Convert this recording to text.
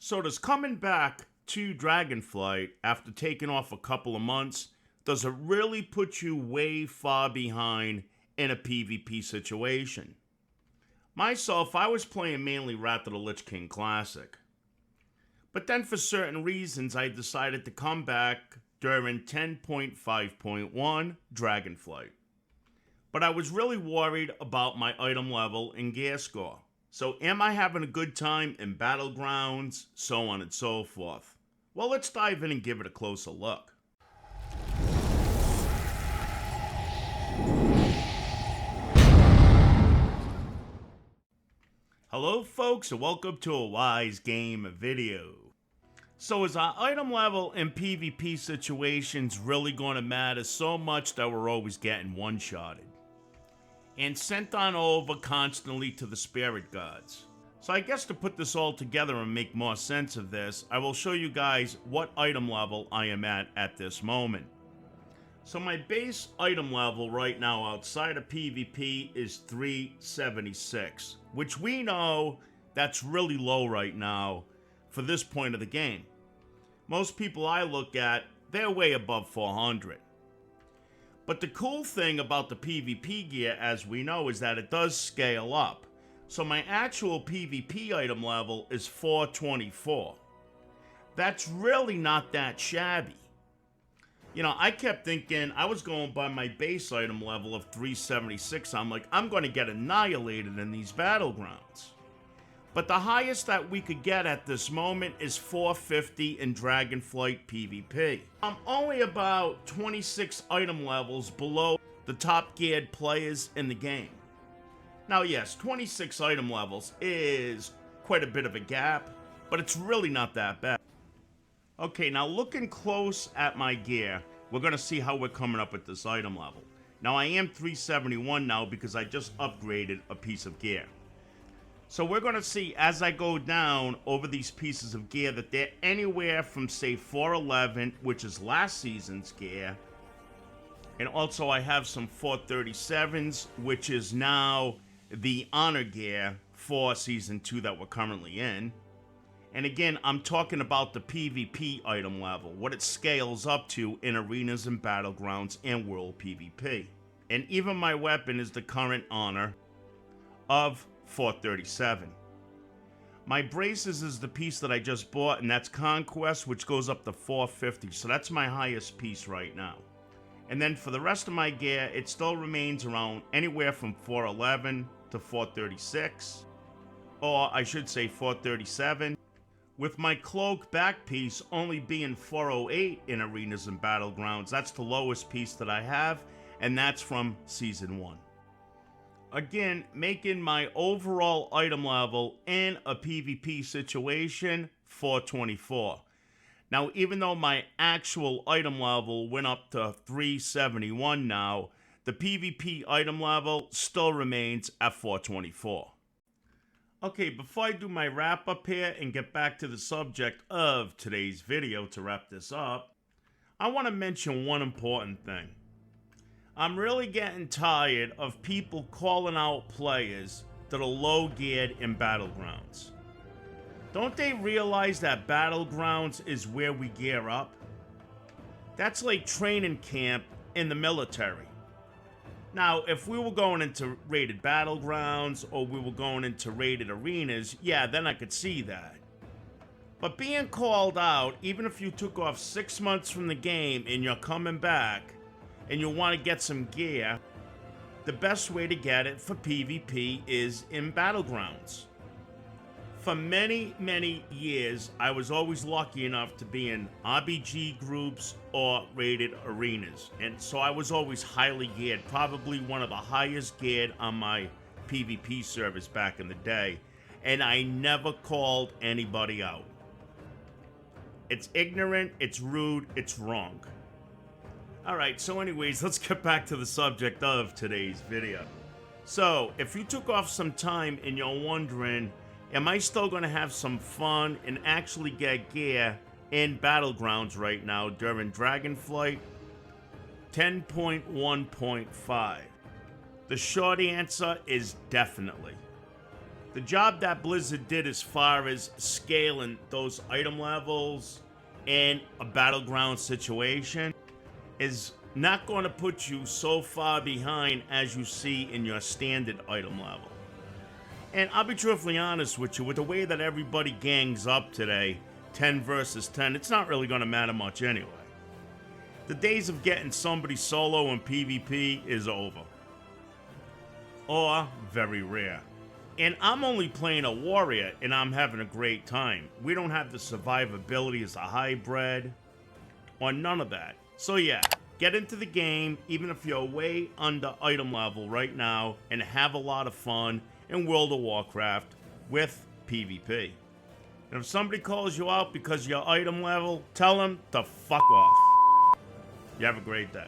So does coming back to Dragonflight after taking off a couple of months, does it really put you way far behind in a PvP situation? Myself, I was playing mainly Wrath of the Lich King Classic. But then for certain reasons, I decided to come back during 10.5.1 Dragonflight. But I was really worried about my item level and gear score. So am I having a good time in Battlegrounds, so on and so forth? Well, let's dive in and give it a closer look. Hello folks, and welcome to a Wise Game video. So is our item level in PvP situations really going to matter so much that we're always getting one-shotted and sent on over constantly to the spirit gods? So I guess to put this all together and make more sense of this, I will show you guys what item level I am at this moment. So my base item level right now outside of PvP is 376, which we know that's really low right now for this point of the game. Most people I look at, they're way above 400. But the cool thing about the PvP gear, as we know, is that it does scale up. So my actual PvP item level is 424. That's really not that shabby. You know, I kept thinking, I was going by my base item level of 376. I'm like, I'm going to get annihilated in these battlegrounds. But the highest that we could get at this moment is 450 in Dragonflight PvP. I'm only about 26 item levels below the top geared players in the game. Now yes, 26 item levels is quite a bit of a gap, but it's really not that bad. Okay, now looking close at my gear, we're going to see how we're coming up with this item level. Now I am 371 now because I just upgraded a piece of gear. So we're going to see as I go down over these pieces of gear that they're anywhere from say 411, which is last season's gear. And also I have some 437s, which is now the honor gear for season 2 that we're currently in. And again, I'm talking about the PvP item level, what it scales up to in arenas and battlegrounds and world PvP. And even my weapon is the current honor of 437. My braces is the piece that I just bought, and that's Conquest, which goes up to 450. So that's my highest piece right now. And then for the rest of my gear, it still remains around anywhere from 411 to 436. Or I should say 437. With my cloak back piece only being 408 in arenas and battlegrounds. That's the lowest piece that I have, and that's from Season 1. Again, making my overall item level in a PvP situation 424. Now, even though my actual item level went up to 371 now, the PvP item level still remains at 424. Okay, before I do my wrap up here and get back to the subject of today's video to wrap this up, I want to mention one important thing. I'm really getting tired of people calling out players that are low geared in Battlegrounds. Don't they realize that Battlegrounds is where we gear up? That's like training camp in the military. Now, if we were going into rated battlegrounds or we were going into rated arenas, yeah, then I could see that. But being called out, even if you took off 6 months from the game and you're coming back and you want to get some gear, the best way to get it for PvP is in battlegrounds. For many, many years, I was always lucky enough to be in RBG groups or rated arenas. And so I was always highly geared, probably one of the highest geared on my PvP service back in the day. And I never called anybody out. It's ignorant, it's rude, it's wrong. Alright, so anyways, let's get back to the subject of today's video. So, if you took off some time and you're wondering, am I still going to have some fun and actually get gear in Battlegrounds right now during Dragonflight 10.1.5? The short answer is definitely. The job that Blizzard did as far as scaling those item levels in a battleground situation is not going to put you so far behind as you see in your standard item level. And I'll be truthfully honest with you, with the way that everybody gangs up today, 10 versus 10, it's not really going to matter much anyway. The days of getting somebody solo in PvP is over. Or very rare. And I'm only playing a warrior and I'm having a great time. We don't have the survivability as a hybrid or none of that. So yeah, get into the game even if you're way under item level right now and have a lot of fun in World of Warcraft with PvP. And if somebody calls you out because of your item level, tell them to fuck off. You have a great day.